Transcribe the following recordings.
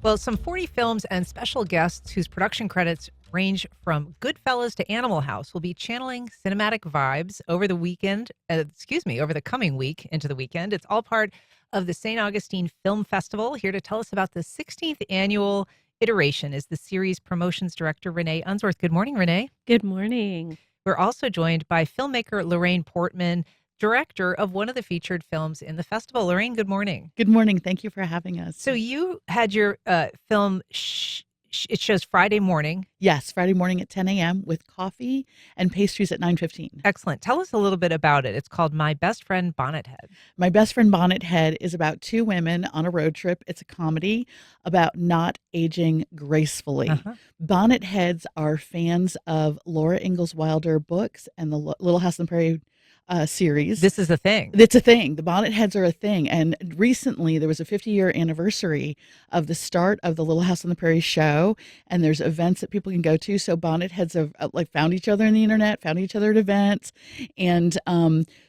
Well, some 40 films and special guests whose production credits range from Goodfellas to Animal House will be channeling cinematic vibes over the weekend, over the coming week into the weekend. It's all part of the St. Augustine Film Festival. Here to tell us about the 16th annual iteration is the series promotions director, Renee Unsworth. Good morning, Renee. Good morning. We're also joined by filmmaker Lorraine Portman, director of one of the featured films in the festival. Lorraine, good morning. Good morning. Thank you for having us. So you had your film, it shows Friday morning. Yes, Friday morning at 10 a.m. with coffee and pastries at 9:15. Excellent. Tell us a little bit about it. It's called My Best Friend Bonnethead. My Best Friend Bonnethead is about two women on a road trip. It's a comedy about not aging gracefully. Bonnetheads are fans of Laura Ingalls Wilder books and the Little House on the Prairie series. This is a thing. It's a thing. The Bonnetheads are a thing. And recently there was a 50-year anniversary of the start of the Little House on the Prairie show. And there's events that people can go to. So Bonnetheads have found each other on the internet, found each other at events. And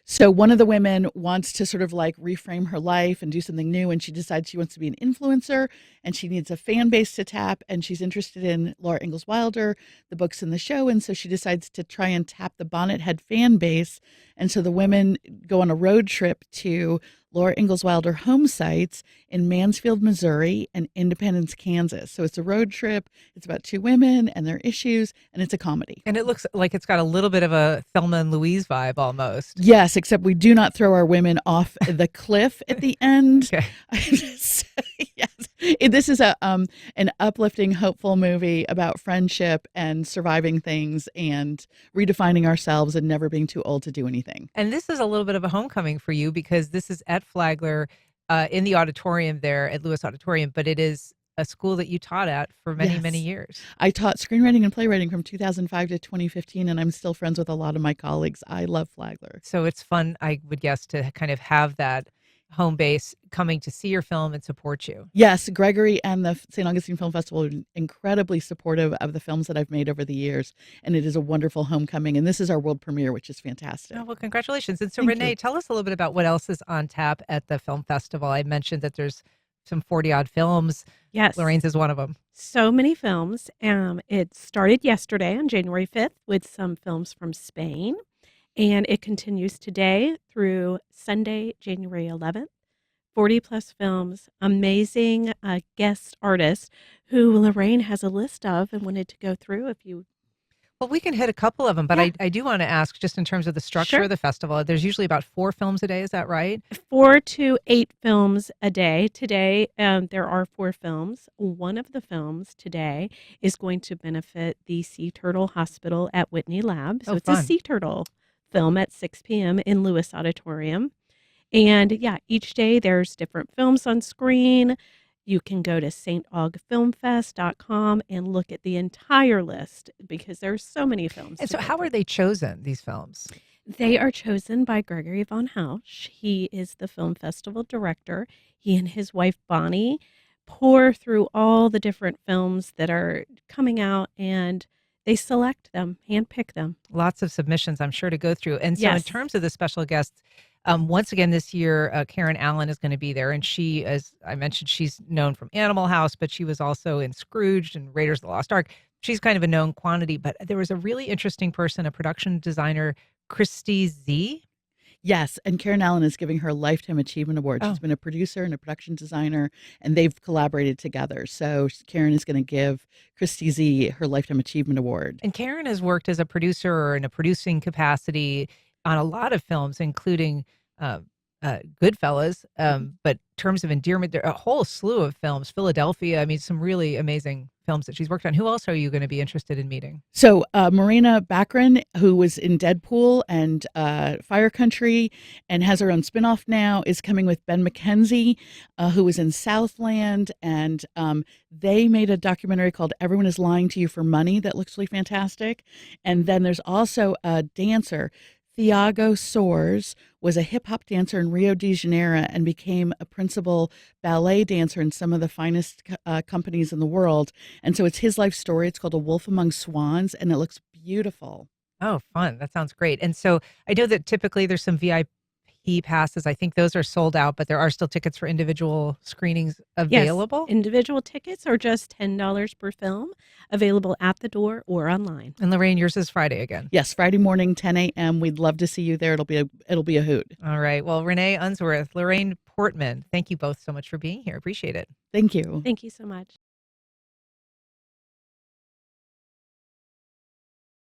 so one of the women wants to sort of reframe her life and do something new. And she decides she wants to be an influencer and she needs a fan base to tap. And she's interested in Laura Ingalls Wilder, the books and the show. And so she decides to try and tap the Bonnethead fan base. And so the women go on a road trip to Laura Ingalls Wilder home sites in Mansfield, Missouri, and Independence, Kansas. So it's a road trip. It's about two women and their issues, and it's a comedy. And it looks like it's got a little bit of a Thelma and Louise vibe almost. Yes, except we do not throw our women off the cliff at the end. Okay. Yes. This is an uplifting, hopeful movie about friendship and surviving things and redefining ourselves and never being too old to do anything. And this is a little bit of a homecoming for you because this is at Flagler in the auditorium there at Lewis Auditorium, but it is a school that you taught at for many, Yes. many years. I taught screenwriting and playwriting from 2005 to 2015, and I'm still friends with a lot of my colleagues. I love Flagler. So it's fun, I would guess, to kind of have that home base coming to see your film and support you. Yes, Gregory and the St. Augustine Film Festival are incredibly supportive of the films that I've made over the years, and it is a wonderful homecoming, and this is our world premiere, which is fantastic. Oh, well, congratulations. And so, Thank Renee, you. tell us a little bit about what else is on tap at the film festival. I mentioned that there's some 40-odd films. Yes. Lorraine's is one of them. So many films. It started yesterday on January 5th with some films from Spain, and it continues today through Sunday, January 11th. 40 plus films, amazing guest artists who Lorraine has a list of and wanted to go through if you. Well, we can hit a couple of them, but Yeah. I do want to ask, just in terms of the structure Sure. of the festival, there's usually about 4 films a day. Is that right? 4 to 8 films a day. Today, there are 4 films. One of the films today is going to benefit the Sea Turtle Hospital at Whitney Lab. So Oh, it's fun. a Sea Turtle film at 6 p.m. in Lewis Auditorium. And yeah, each day there's different films on screen. You can go to staugfilmfest.com and look at the entire list because there's so many films. And to so go how through. are they chosen, these films? They are chosen by Gregory von Hausch. He is the film festival director. He and his wife Bonnie pour through all the different films that are coming out and they select them, handpick them. Lots of submissions, I'm sure, to go through. And so in Yes. terms of the special guests, once again this year, Karen Allen is going to be there. And she, as I mentioned, she's known from Animal House, but she was also in Scrooged and Raiders of the Lost Ark. She's kind of a known quantity. But there was a really interesting person, a production designer, Christy Z. Yes, and Karen Allen is giving her Lifetime Achievement Award. She's Oh. been a producer and a production designer, and they've collaborated together. So Karen is going to give Christy Z her Lifetime Achievement Award. And Karen has worked as a producer or in a producing capacity on a lot of films, including Goodfellas. But in terms of endearment, there are a whole slew of films. Philadelphia, I mean, some really amazing films that she's worked on. Who else are you going to be interested in meeting? So Marina Baccarin, who was in Deadpool and Fire Country and has her own spinoff now, is coming with Ben McKenzie, who was in Southland. And they made a documentary called Everyone is Lying to You for Money that looks really fantastic. And then there's also a dancer, Thiago Soares, was a hip-hop dancer in Rio de Janeiro and became a principal ballet dancer in some of the finest companies in the world. And so it's his life story. It's called A Wolf Among Swans, and it looks beautiful. Oh, fun. That sounds great. And so I know that typically there's some VIP marquee passes. I think those are sold out, but there are still tickets for individual screenings Yes, available. individual tickets are just $10 per film, available at the door or online. And Lorraine, yours is Friday again. Yes, Friday morning, 10 a.m. We'd love to see you there. It'll be a hoot. All right. Well, Renee Unsworth, Lorraine Portman, thank you both so much for being here. Appreciate it. Thank you. Thank you so much.